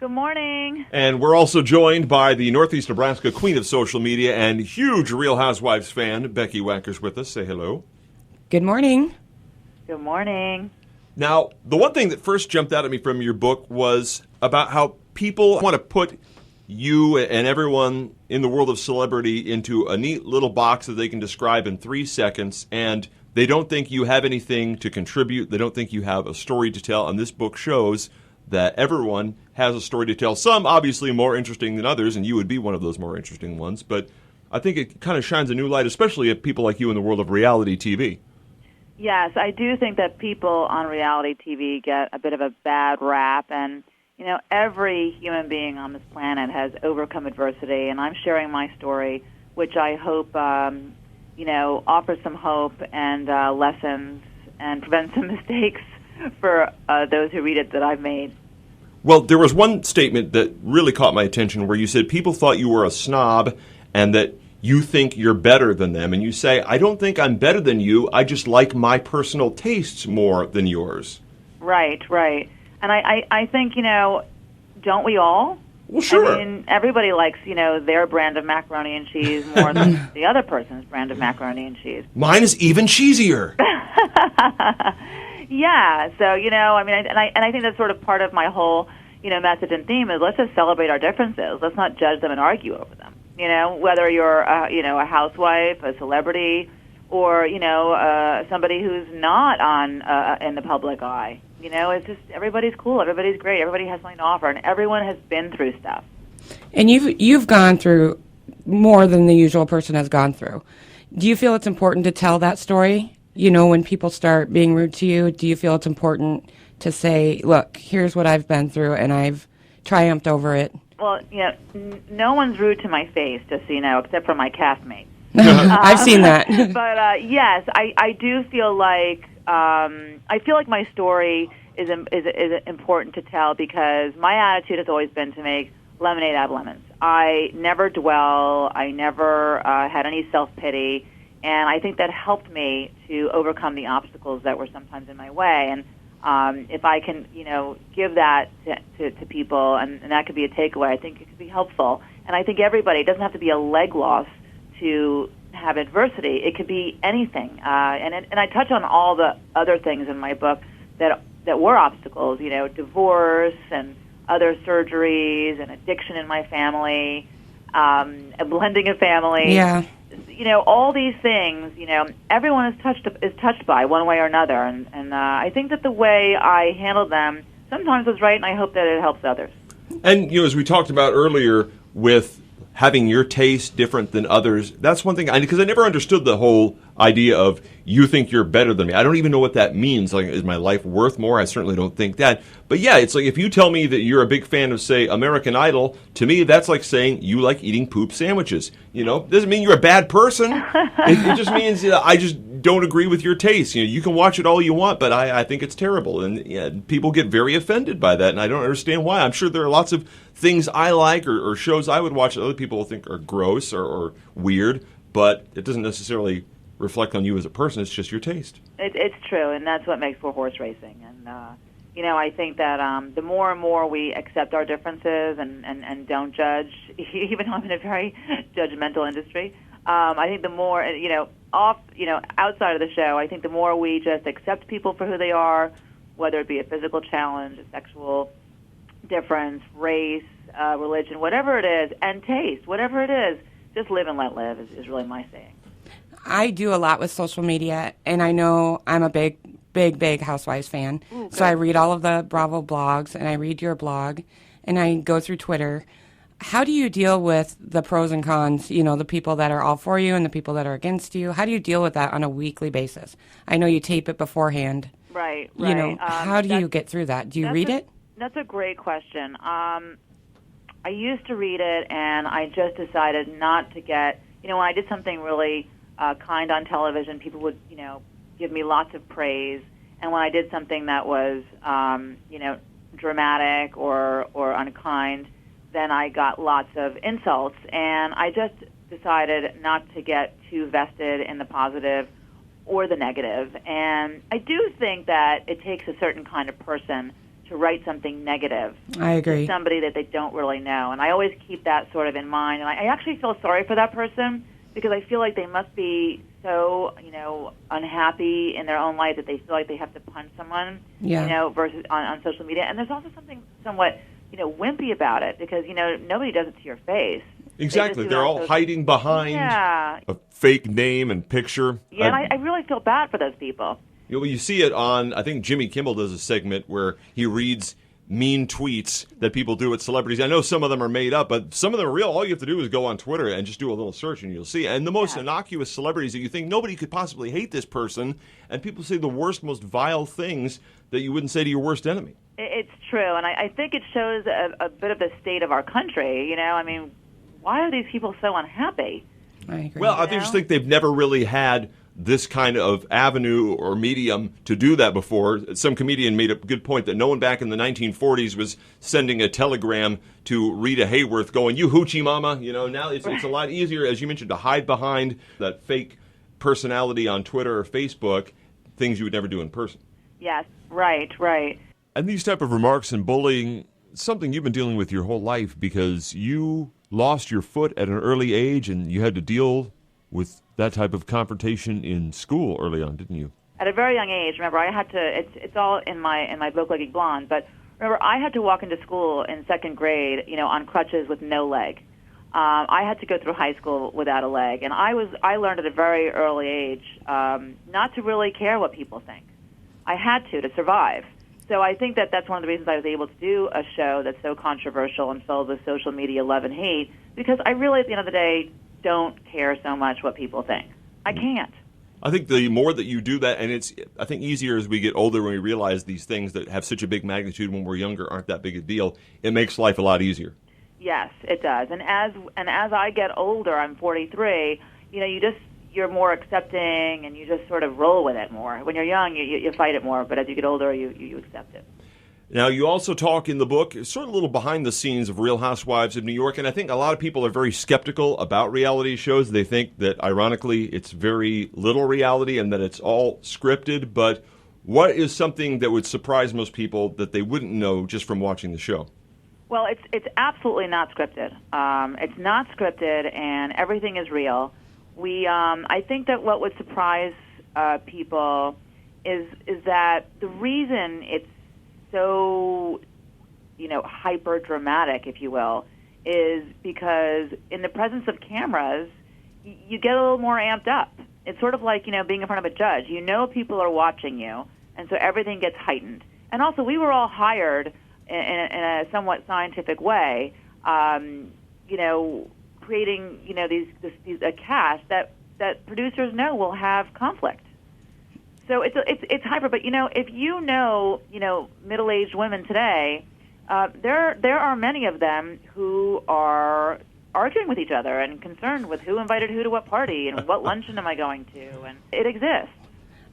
Good morning. And we're also joined by the Northeast Nebraska queen of social media and huge Real Housewives fan, Becky Wacker's with us. Say hello. Good morning. Good morning. Now, the one thing that first jumped out at me from your book was about how people want to put you and everyone in the world of celebrity into a neat little box that they can describe in 3 seconds, and they don't think you have anything to contribute. They don't think you have a story to tell, and this book shows that everyone has a story to tell. Some obviously more interesting than others, and you would be one of those more interesting ones, but I think it kind of shines a new light, especially at people like you in the world of reality TV. Yes, I do think that people on reality TV get a bit of a bad rap, and every human being on this planet has overcome adversity, and I'm sharing my story, which I hope offers some hope and lessons and prevents some mistakes for those who read it that I've made. Well, there was one statement that really caught my attention where you said people thought you were a snob and that you think you're better than them. And you say, I don't think I'm better than you. I just like my personal tastes more than yours. Right. And I think, don't we all? Well, sure. I mean, everybody likes, their brand of macaroni and cheese more than the other person's brand of macaroni and cheese. Mine is even cheesier. Yeah, so I think that's sort of part of my whole message and theme is let's just celebrate our differences. Let's not judge them and argue over them. Whether you're a housewife, a celebrity, or somebody who's not on in the public eye. It's just everybody's cool, everybody's great, everybody has something to offer, and everyone has been through stuff. And you've gone through more than the usual person has gone through. Do you feel it's important to tell that story? When people start being rude to you, do you feel it's important to say, look, here's what I've been through, and I've triumphed over it? Well, no one's rude to my face, just so you know, except for my castmates. I've seen that. But, yes, I do feel like my story is important to tell because my attitude has always been to make lemonade out of lemons. I never dwell. I never had any self-pity. And I think that helped me to overcome the obstacles that were sometimes in my way. And if I can, give that to people, and that could be a takeaway, I think it could be helpful. And I think everybody, it doesn't have to be a leg loss to have adversity. It could be anything. And I touch on all the other things in my book that were obstacles, divorce and other surgeries and addiction in my family, a blending of family. Yeah. All these things, everyone is touched by one way or another, and I think that the way I handled them sometimes was right, and I hope that it helps others. And, as we talked about earlier with having your taste different than others, that's one thing, because I never understood the whole idea of you think you're better than me. I don't even know what that means. Like, is my life worth more? I certainly don't think that. But yeah, it's like if you tell me that you're a big fan of, say, American Idol, to me that's like saying you like eating poop sandwiches. Doesn't mean you're a bad person. It just means I just don't agree with your taste. You can watch it all you want, but I think it's terrible. And people get very offended by that, and I don't understand why. I'm sure there are lots of things I like or shows I would watch that other people think are gross or weird, but it doesn't necessarily reflect on you as a person. It's just your taste. It's true, and that's what makes for horse racing. And I think that the more and more we accept our differences and don't judge, even though I'm in a very judgmental industry, I think the more outside of the show, I think the more we just accept people for who they are, whether it be a physical challenge, a sexual difference, race, religion, whatever it is, and taste, whatever it is, just live and let live is really my saying. I do a lot with social media, and I know I'm a big Housewives fan. Ooh, so I read all of the Bravo blogs, and I read your blog, and I go through Twitter. How do you deal with the pros and cons, the people that are all for you and the people that are against you? How do you deal with that on a weekly basis? I know you tape it beforehand. Right. How do you get through that? Do you read it? That's a great question. I used to read it, and I just decided not to get, when I did something really kind on television, people would, give me lots of praise. And when I did something that was, dramatic or unkind, then I got lots of insults. And I just decided not to get too vested in the positive or the negative. And I do think that it takes a certain kind of person to to write something negative I agree. to somebody that they don't really know. And I always keep that sort of in mind. And I actually feel sorry for that person because I feel like they must be so, unhappy in their own life that they feel like they have to punch someone, versus on social media. And there's also something somewhat, wimpy about it because, nobody does it to your face. Exactly. They're all hiding behind a fake name and picture. Yeah, and I really feel bad for those people. You see it on, I think Jimmy Kimmel does a segment where he reads mean tweets that people do with celebrities. I know some of them are made up, but some of them are real. All you have to do is go on Twitter and just do a little search and you'll see. And the most innocuous celebrities that you think nobody could possibly hate this person, and people say the worst, most vile things that you wouldn't say to your worst enemy. It's true, and I think it shows a bit of the state of our country. Why are these people so unhappy? I agree. Well, I just think they've never really had this kind of avenue or medium to do that before. Some comedian made a good point that no one back in the 1940s was sending a telegram to Rita Hayworth going, "You hoochie mama." Now it's a lot easier, as you mentioned, to hide behind that fake personality on Twitter or Facebook, things you would never do in person. Yes, right. And these type of remarks and bullying, something you've been dealing with your whole life because you lost your foot at an early age and you had to deal with that type of confrontation in school early on, didn't you? At a very young age, remember, I had to, it's all in my book, Leggy Blonde, but remember, I had to walk into school in second grade, on crutches with no leg. I had to go through high school without a leg, and I learned at a very early age not to really care what people think. I had to survive. So I think that's one of the reasons I was able to do a show that's so controversial and filled with social media love and hate, because I really, at the end of the day, don't care so much what people think. I can't. I think the more that you do that, and it's, I think, easier as we get older when we realize these things that have such a big magnitude when we're younger aren't that big a deal, it makes life a lot easier. Yes, it does. And as I get older, I'm 43, you're more accepting and you just sort of roll with it more. When you're young, you fight it more, but as you get older, you accept it. Now, you also talk in the book, sort of a little behind the scenes of Real Housewives of New York, and I think a lot of people are very skeptical about reality shows. They think that, ironically, it's very little reality and that it's all scripted, but what is something that would surprise most people that they wouldn't know just from watching the show? Well, it's absolutely not scripted. It's not scripted, and everything is real. I think that what would surprise people is that the reason it's so, hyper dramatic, if you will, is because in the presence of cameras, you get a little more amped up. It's sort of like, being in front of a judge. People are watching you, and so everything gets heightened. And also, we were all hired in a somewhat scientific way, creating, a cast that producers know will have conflict. So it's hyper, but if middle-aged women today, there are many of them who are arguing with each other and concerned with who invited who to what party and what luncheon am I going to, and it exists.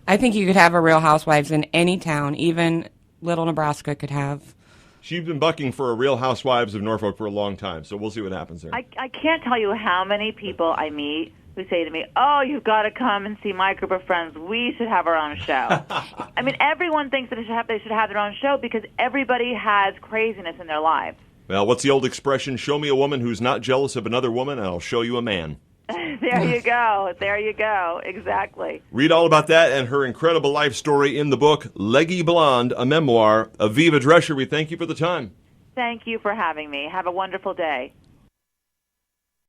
I think you could have a Real Housewives in any town, even Little Nebraska could have. She's been bucking for a Real Housewives of Norfolk for a long time, so we'll see what happens there. I can't tell you how many people I meet who say to me, "Oh, you've got to come and see my group of friends. We should have our own show." I mean, everyone thinks that they should have their own show because everybody has craziness in their lives. Well, what's the old expression? Show me a woman who's not jealous of another woman, and I'll show you a man. There you go. There you go. Exactly. Read all about that and her incredible life story in the book, Leggy Blonde, a memoir. Aviva Drescher, we thank you for the time. Thank you for having me. Have a wonderful day.